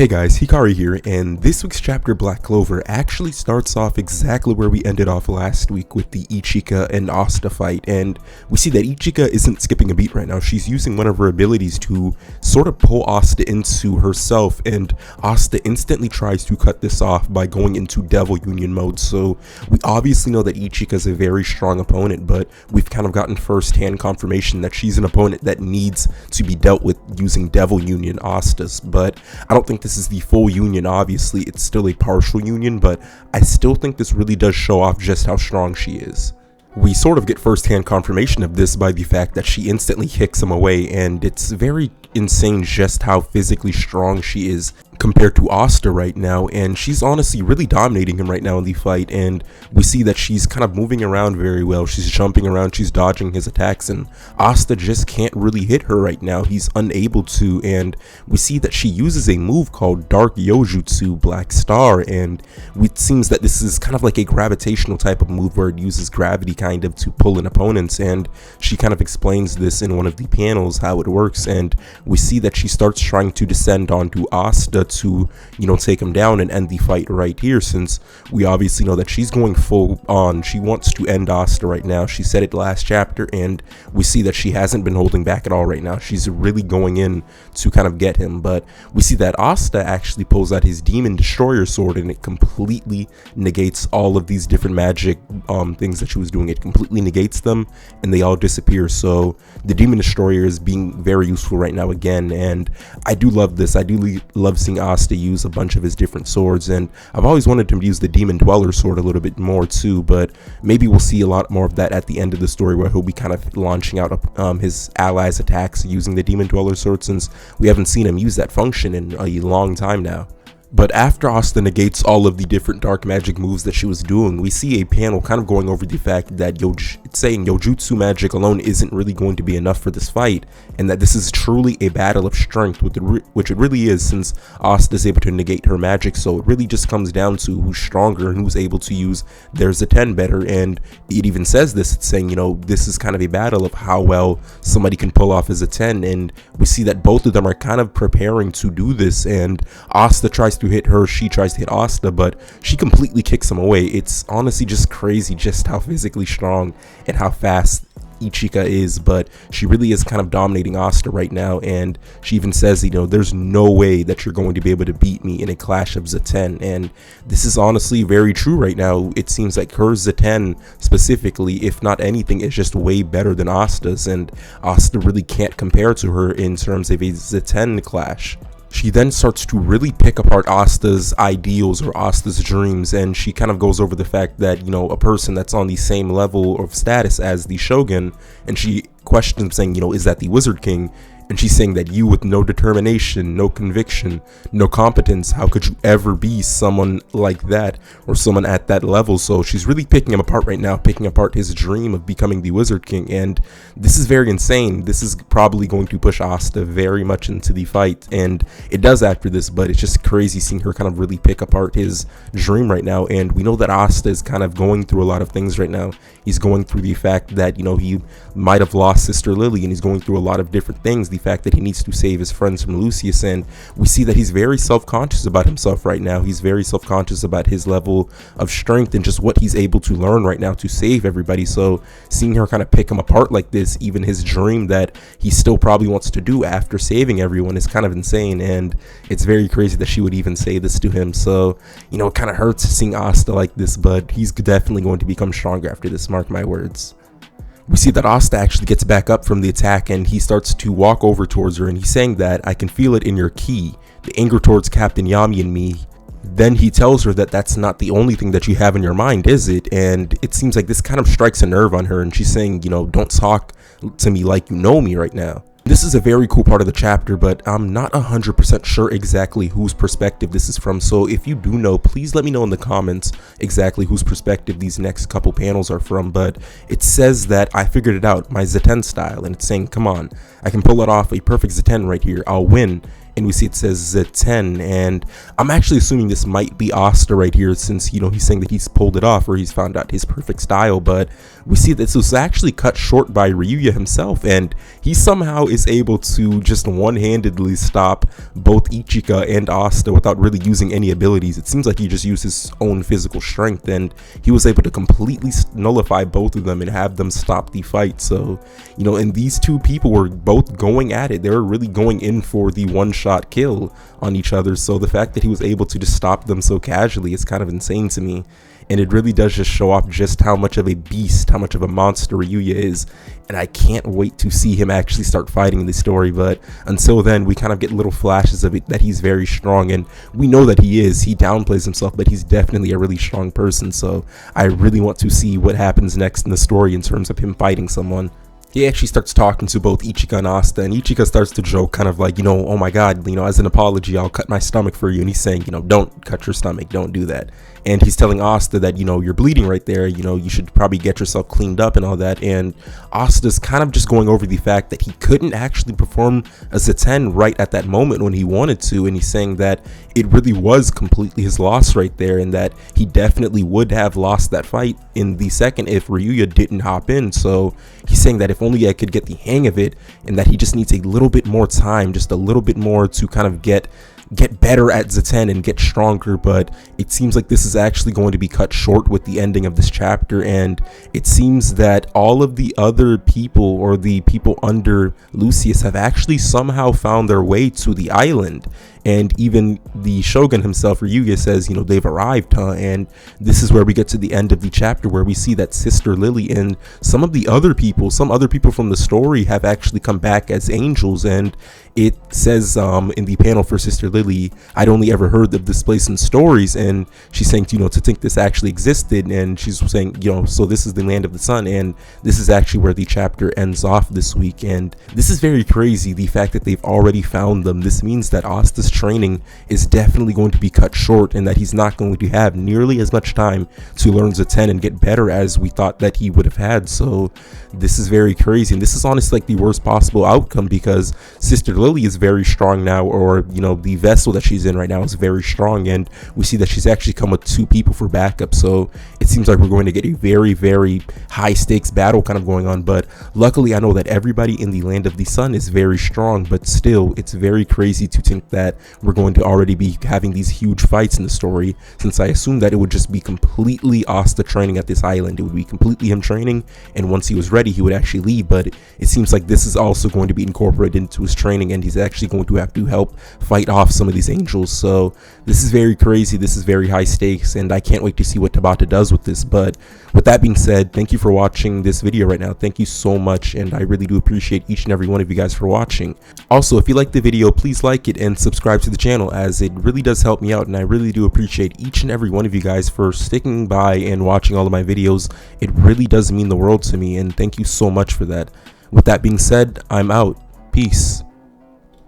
Hey guys, Hikari here, and this week's chapter Black Clover actually starts off exactly where we ended off last week with the Ichika and Asta fight, and we see that Ichika isn't skipping a beat right now. She's using one of her abilities to sort of pull Asta into herself, and Asta instantly tries to cut this off by going into Devil Union mode. So we obviously know that Ichika is a very strong opponent, but we've kind of gotten first-hand confirmation that she's an opponent that needs to be dealt with using Devil Union Astas, but I don't think this is the full union. Obviously it's still a partial union, but I still think this really does show off just how strong she is. We sort of get first-hand confirmation of this by the fact that she instantly kicks him away, and it's very insane just how physically strong she is compared to Asta right now, and she's honestly really dominating him right now in the fight. And we see that she's kind of moving around very well, she's jumping around, she's dodging his attacks, and Asta just can't really hit her right now. He's unable to, and we see that she uses a move called Dark Yojutsu Black Star, and it seems that this is kind of like a gravitational type of move where it uses gravity kind of to pull in opponents, and she kind of explains this in one of the panels how it works. And we see that she starts trying to descend onto Asta to, take him down and end the fight right here, since we obviously know that she's going full on. She wants to end Asta right now. She said it last chapter, and we see that she hasn't been holding back at all right now. She's really going in to kind of get him, but we see that Asta actually pulls out his Demon Destroyer sword, and it completely negates all of these different magic things that she was doing. It completely negates them, and they all disappear. So the Demon Destroyer is being very useful right now again, and I do love this. I do love seeing Asta use a bunch of his different swords, and I've always wanted him to use the Demon Dweller sword a little bit more too, but maybe we'll see a lot more of that at the end of the story, where he'll be kind of launching out his allies' attacks using the Demon Dweller sword, since we haven't seen him use that function in a long time now. But after Asta negates all of the different dark magic moves that she was doing, we see a panel kind of going over the fact that it's saying Yojutsu magic alone isn't really going to be enough for this fight, and that this is truly a battle of strength, which it really is, since Asta is able to negate her magic. So it really just comes down to who's stronger and who's able to use their Zetten better. And it even says this, it's saying, this is kind of a battle of how well somebody can pull off a Zetten, and we see that both of them are kind of preparing to do this, and Asta tries to hit her, she tries to hit Asta, but she completely kicks him away. It's honestly just crazy just how physically strong and how fast Ichika is, but she really is kind of dominating Asta right now. And she even says, there's no way that you're going to be able to beat me in a clash of Zetten, and this is honestly very true right now. It seems like her Zetten specifically, if not anything, is just way better than Asta's, and Asta really can't compare to her in terms of a Zetten clash. She then starts to really pick apart Asta's ideals or Asta's dreams, and she kind of goes over the fact that, a person that's on the same level of status as the Shogun, and she questions saying, is that the Wizard King? And she's saying that you with no determination, no conviction, no competence, how could you ever be someone like that or someone at that level? So she's really picking him apart right now, picking apart his dream of becoming the Wizard King. And this is very insane. This is probably going to push Asta very much into the fight, and it does after this, but it's just crazy seeing her kind of really pick apart his dream right now. And we know that Asta is kind of going through a lot of things right now. He's going through the fact that, he might have lost Sister Lily, and he's going through a lot of different things. The fact that he needs to save his friends from Lucius, and we see that he's very self-conscious about himself right now. He's very self-conscious about his level of strength and just what he's able to learn right now to save everybody. So seeing her kind of pick him apart like this, even his dream that he still probably wants to do after saving everyone, is kind of insane, and it's very crazy that she would even say this to him. So it kind of hurts seeing Asta like this, but he's definitely going to become stronger after this, mark my words. We see that Asta actually gets back up from the attack, and he starts to walk over towards her, and he's saying that, I can feel it in your ki, the anger towards Captain Yami and me. Then he tells her that that's not the only thing that you have in your mind, is it? And it seems like this kind of strikes a nerve on her, and she's saying, don't talk to me like you know me right now. This is a very cool part of the chapter, but I'm not 100% sure exactly whose perspective this is from. So if you do know, please let me know in the comments exactly whose perspective these next couple panels are from. But it says that I figured it out, my Zetten style, and it's saying, come on, I can pull it off, a perfect Zetten right here, I'll win. and we see it says Zetten, and I'm actually assuming this might be Asta right here, since, you know, he's saying that he's pulled it off or he's found out his perfect style. But we see that this was actually cut short by Ryua himself, and he somehow is able to just one-handedly stop both Ichika and Asta without really using any abilities. It seems like he just used his own physical strength, and he was able to completely nullify both of them and have them stop the fight. So, you know, and these two people were both going at it. They were really going in for the one-shot kill on each other. So the fact that he was able to just stop them so casually is kind of insane to me. And it really does just show off just how much of a beast, how much of a monster Ryua is. And I can't wait to see him actually start fighting in this story. But until then, we kind of get little flashes of it that he's very strong. And we know that he is. He downplays himself, but he's definitely a really strong person. So I really want to see what happens next in the story in terms of him fighting someone. He actually starts talking to both Ichika and Asta, and Ichika starts to joke, kind of like, you know, oh my god, you know, as an apology, I'll cut my stomach for you. And he's saying, you know, don't cut your stomach, don't do that. And he's telling Asta that, you know, you're bleeding right there, you know, you should probably get yourself cleaned up and all that. And Asta's kind of just going over the fact that he couldn't actually perform a Zetten right at that moment when he wanted to. And he's saying that it really was completely his loss right there, and that he definitely would have lost that fight in the second if Ryua didn't hop in. So he's saying that if only I could get the hang of it, and that he just needs a little bit more time, just a little bit more to kind of get better at Zetten and get stronger. But it seems like this is actually going to be cut short with the ending of this chapter, and it seems that all of the other people, or the people under Lucius, have actually somehow found their way to the island. And even the Shogun himself, Ryua, says, you know, they've arrived, huh? And this is where we get to the end of the chapter, where we see that Sister Lily and some other people from the story have actually come back as angels. And it says in the panel for Sister Lily, I'd only ever heard of this place in stories. And she's saying, you know, to think this actually existed. And she's saying, you know, so this is the land of the sun. And this is actually where the chapter ends off this week. And this is very crazy, the fact that they've already found them. This means that Asta's training is definitely going to be cut short, and that he's not going to have nearly as much time to learn Zetten and get better as we thought that he would have had. So this is very crazy, and this is honestly like the worst possible outcome, because Sister Lily is very strong now, or, you know, the vessel that she's in right now is very strong, and we see that she's actually come with 2 people for backup. So it seems like we're going to get a very, very high stakes battle kind of going on. But luckily, I know that everybody in the land of the sun is very strong, but still, it's very crazy to think that we're going to already be having these huge fights in the story, since I assumed that it would just be completely Asta training at this island. It would be completely him training, and once he was ready, he would actually leave. But it seems like this is also going to be incorporated into his training, and he's actually going to have to help fight off some of these angels. So this is very crazy, this is very high stakes, and I can't wait to see what Tabata does with this. But with that being said, thank you for watching this video right now. Thank you so much, and I really do appreciate each and every one of you guys for watching. Also, if you liked the video, please like it and subscribe to the channel, as it really does help me out, and I really do appreciate each and every one of you guys for sticking by and watching all of my videos. It really does mean the world to me, and thank you so much for that. With that being said, I'm out. Peace.